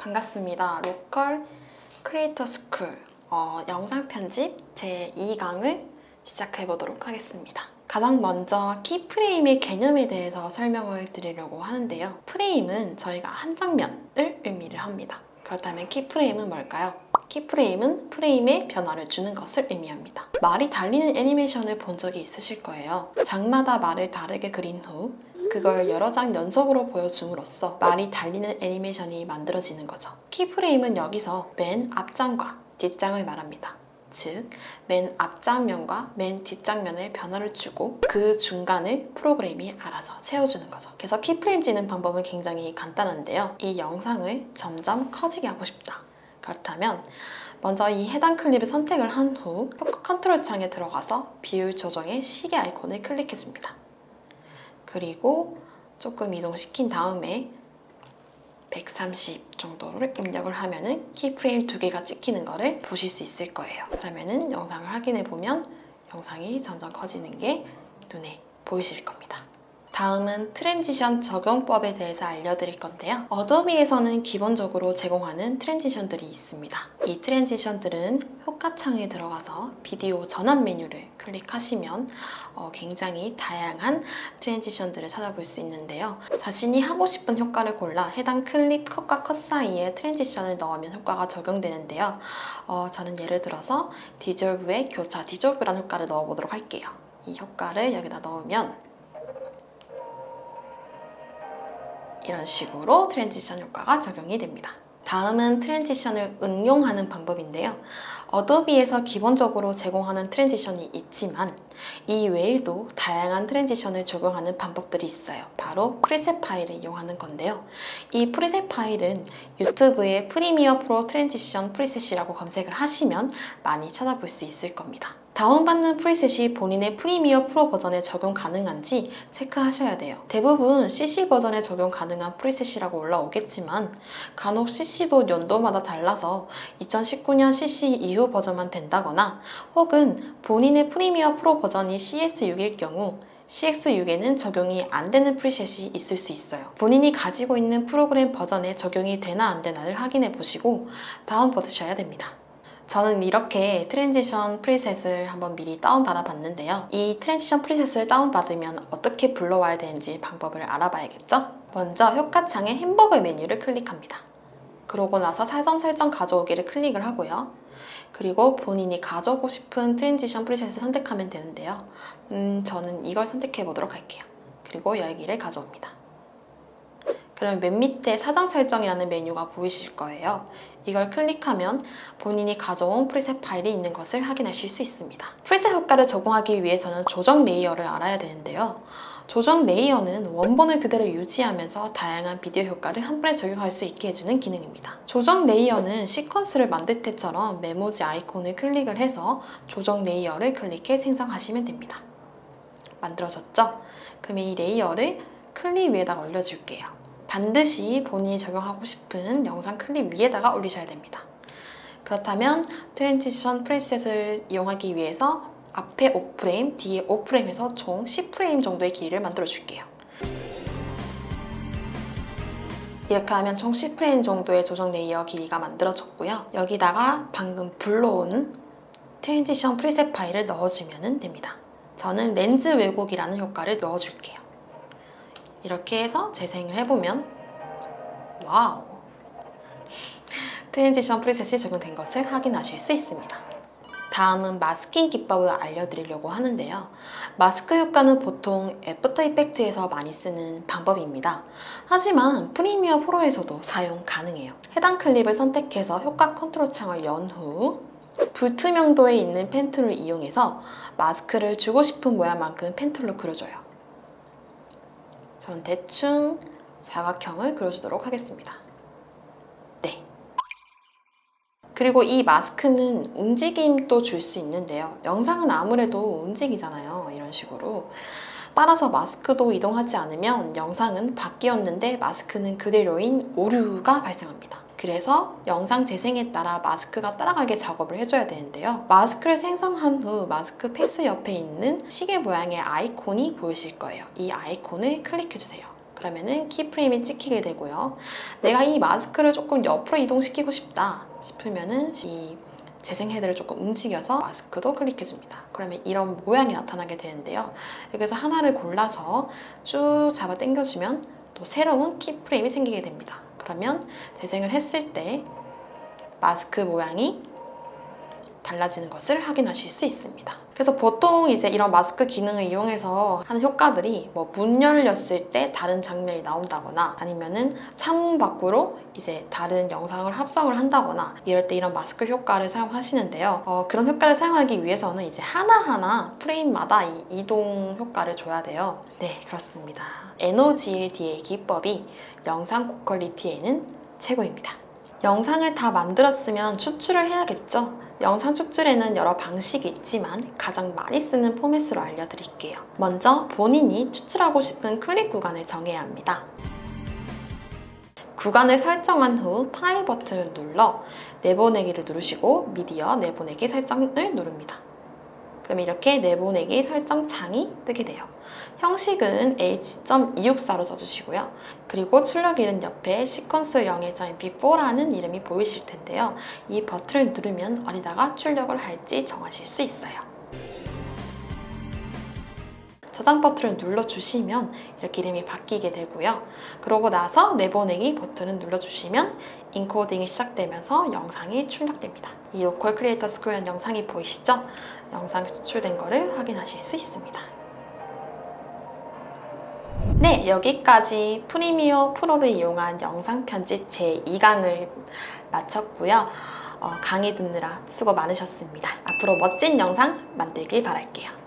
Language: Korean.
반갑습니다. 로컬 크리에이터 스쿨 영상 편집 제2강을 시작해 보도록 하겠습니다. 가장 먼저 키프레임의 개념에 대해서 설명을 드리려고 하는데요. 프레임은 저희가 한 장면을 의미를 합니다. 그렇다면 키프레임은 뭘까요? 키프레임은 프레임에 변화를 주는 것을 의미합니다. 말이 달리는 애니메이션을 본 적이 있으실 거예요. 장마다 말을 다르게 그린 후 그걸 여러 장 연속으로 보여줌으로써 말이 달리는 애니메이션이 만들어지는 거죠. 키프레임은 여기서 맨 앞장과 뒷장을 말합니다. 즉, 맨 앞장면과 맨 뒷장면에 변화를 주고 그 중간을 프로그램이 알아서 채워주는 거죠. 그래서 키프레임 찌는 방법은 굉장히 간단한데요. 이 영상을 점점 커지게 하고 싶다. 그렇다면 먼저 이 해당 클립을 선택을 한 후 효과 컨트롤 창에 들어가서 비율 조정의 시계 아이콘을 클릭해줍니다. 그리고 조금 이동시킨 다음에 130 정도를 입력을 하면은 키프레임 2개가 찍히는 거를 보실 수 있을 거예요. 그러면은 영상을 확인해 보면 영상이 점점 커지는 게 눈에 보이실 겁니다. 다음은 트랜지션 적용법에 대해서 알려드릴 건데요. 어도비에서는 기본적으로 제공하는 트랜지션들이 있습니다. 이 트랜지션들은 효과창에 들어가서 비디오 전환 메뉴를 클릭하시면 굉장히 다양한 트랜지션들을 찾아볼 수 있는데요. 자신이 하고 싶은 효과를 골라 해당 클립 컷과 컷 사이에 트랜지션을 넣으면 효과가 적용되는데요. 저는 예를 들어서 디졸브의 교차 디졸브라는 효과를 넣어보도록 할게요. 이 효과를 여기다 넣으면 이런 식으로 트랜지션 효과가 적용이 됩니다. 다음은 트랜지션을 응용하는 방법인데요. 어도비에서 기본적으로 제공하는 트랜지션이 있지만 이 외에도 다양한 트랜지션을 적용하는 방법들이 있어요. 바로 프리셋 파일을 이용하는 건데요. 이 프리셋 파일은 유튜브에 프리미어 프로 트랜지션 프리셋이라고 검색을 하시면 많이 찾아볼 수 있을 겁니다. 다운받는 프리셋이 본인의 프리미어 프로 버전에 적용 가능한지 체크하셔야 돼요. 대부분 CC 버전에 적용 가능한 프리셋이라고 올라오겠지만 간혹 CC도 연도마다 달라서 2019년 CC 이후 버전만 된다거나 혹은 본인의 프리미어 프로 버전이 CS6일 경우 CX6에는 적용이 안 되는 프리셋이 있을 수 있어요. 본인이 가지고 있는 프로그램 버전에 적용이 되나 안 되나를 확인해 보시고 다운받으셔야 됩니다. 저는 이렇게 트랜지션 프리셋을 한번 미리 다운받아 봤는데요. 이 트랜지션 프리셋을 다운받으면 어떻게 불러와야 되는지 방법을 알아봐야겠죠? 먼저 효과창에 햄버거 메뉴를 클릭합니다. 그러고 나서 사전 설정 가져오기를 클릭을 하고요. 그리고 본인이 가져오고 싶은 트랜지션 프리셋을 선택하면 되는데요. 저는 이걸 선택해 보도록 할게요. 그리고 여기를 가져옵니다. 그럼 맨 밑에 사전 설정이라는 메뉴가 보이실 거예요. 이걸 클릭하면 본인이 가져온 프리셋 파일이 있는 것을 확인하실 수 있습니다. 프리셋 효과를 적용하기 위해서는 조정 레이어를 알아야 되는데요. 조정 레이어는 원본을 그대로 유지하면서 다양한 비디오 효과를 한 번에 적용할 수 있게 해주는 기능입니다. 조정 레이어는 시퀀스를 만들 때처럼 메모지 아이콘을 클릭을 해서 조정 레이어를 클릭해 생성하시면 됩니다. 만들어졌죠? 그럼 이 레이어를 클립 위에다가 올려줄게요. 반드시 본인이 적용하고 싶은 영상 클립 위에다가 올리셔야 됩니다. 그렇다면 트랜지션 프리셋을 이용하기 위해서 앞에 5프레임, 뒤에 5프레임에서 총 10프레임 정도의 길이를 만들어 줄게요. 이렇게 하면 총 10프레임 정도의 조정 레이어 길이가 만들어졌고요. 여기다가 방금 불러온 트랜지션 프리셋 파일을 넣어주면 됩니다. 저는 렌즈 왜곡이라는 효과를 넣어줄게요. 이렇게 해서 재생을 해보면 와우! 트랜지션 프리셋이 적용된 것을 확인하실 수 있습니다. 다음은 마스킹 기법을 알려드리려고 하는데요. 마스크 효과는 보통 애프터 이펙트에서 많이 쓰는 방법입니다. 하지만 프리미어 프로에서도 사용 가능해요. 해당 클립을 선택해서 효과 컨트롤 창을 연 후 불투명도에 있는 펜툴을 이용해서 마스크를 주고 싶은 모양만큼 펜툴로 그려줘요. 전 대충 사각형을 그려주도록 하겠습니다. 네. 그리고 이 마스크는 움직임도 줄 수 있는데요. 영상은 아무래도 움직이잖아요. 이런 식으로. 따라서 마스크도 이동하지 않으면 영상은 바뀌었는데 마스크는 그대로인 오류가 발생합니다. 그래서 영상 재생에 따라 마스크가 따라가게 작업을 해줘야 되는데요. 마스크를 생성한 후 마스크 페이스 옆에 있는 시계 모양의 아이콘이 보이실 거예요. 이 아이콘을 클릭해주세요. 그러면은 키프레임이 찍히게 되고요. 내가 이 마스크를 조금 옆으로 이동시키고 싶다 싶으면은 이 재생 헤드를 조금 움직여서 마스크도 클릭해줍니다. 그러면 이런 모양이 나타나게 되는데요. 여기서 하나를 골라서 쭉 잡아 당겨주면 또 새로운 키프레임이 생기게 됩니다. 그러면 재생을 했을 때 마스크 모양이 달라지는 것을 확인하실 수 있습니다. 그래서 보통 이제 이런 마스크 기능을 이용해서 하는 효과들이 뭐 문 열렸을 때 다른 장면이 나온다거나 아니면은 창문 밖으로 이제 다른 영상을 합성을 한다거나 이럴 때 이런 마스크 효과를 사용하시는데요. 그런 효과를 사용하기 위해서는 이제 하나하나 프레임마다 이 이동 효과를 줘야 돼요. 네, 그렇습니다. NOGLD의 기법이 영상 고퀄리티에는 최고입니다. 영상을 다 만들었으면 추출을 해야겠죠? 영상 추출에는 여러 방식이 있지만 가장 많이 쓰는 포맷으로 알려드릴게요. 먼저 본인이 추출하고 싶은 클립 구간을 정해야 합니다. 구간을 설정한 후 파일 버튼을 눌러 내보내기를 누르시고 미디어 내보내기 설정을 누릅니다. 그럼 이렇게 내보내기 설정 창이 뜨게 돼요. 형식은 H.264로 써주시고요. 그리고 출력일은 옆에 시퀀스 01.mp4라는 이름이 보이실 텐데요. 이 버튼을 누르면 어디다가 출력을 할지 정하실 수 있어요. 저장 버튼을 눌러주시면 이렇게 이름이 바뀌게 되고요. 그러고 나서 내보내기 버튼을 눌러주시면 인코딩이 시작되면서 영상이 출력됩니다. 이 로컬 크리에이터 스크린 영상이 보이시죠? 영상이 추출된 거를 확인하실 수 있습니다. 네, 여기까지 프리미어 프로를 이용한 영상 편집 제2강을 마쳤고요. 강의 듣느라 수고 많으셨습니다. 앞으로 멋진 영상 만들길 바랄게요.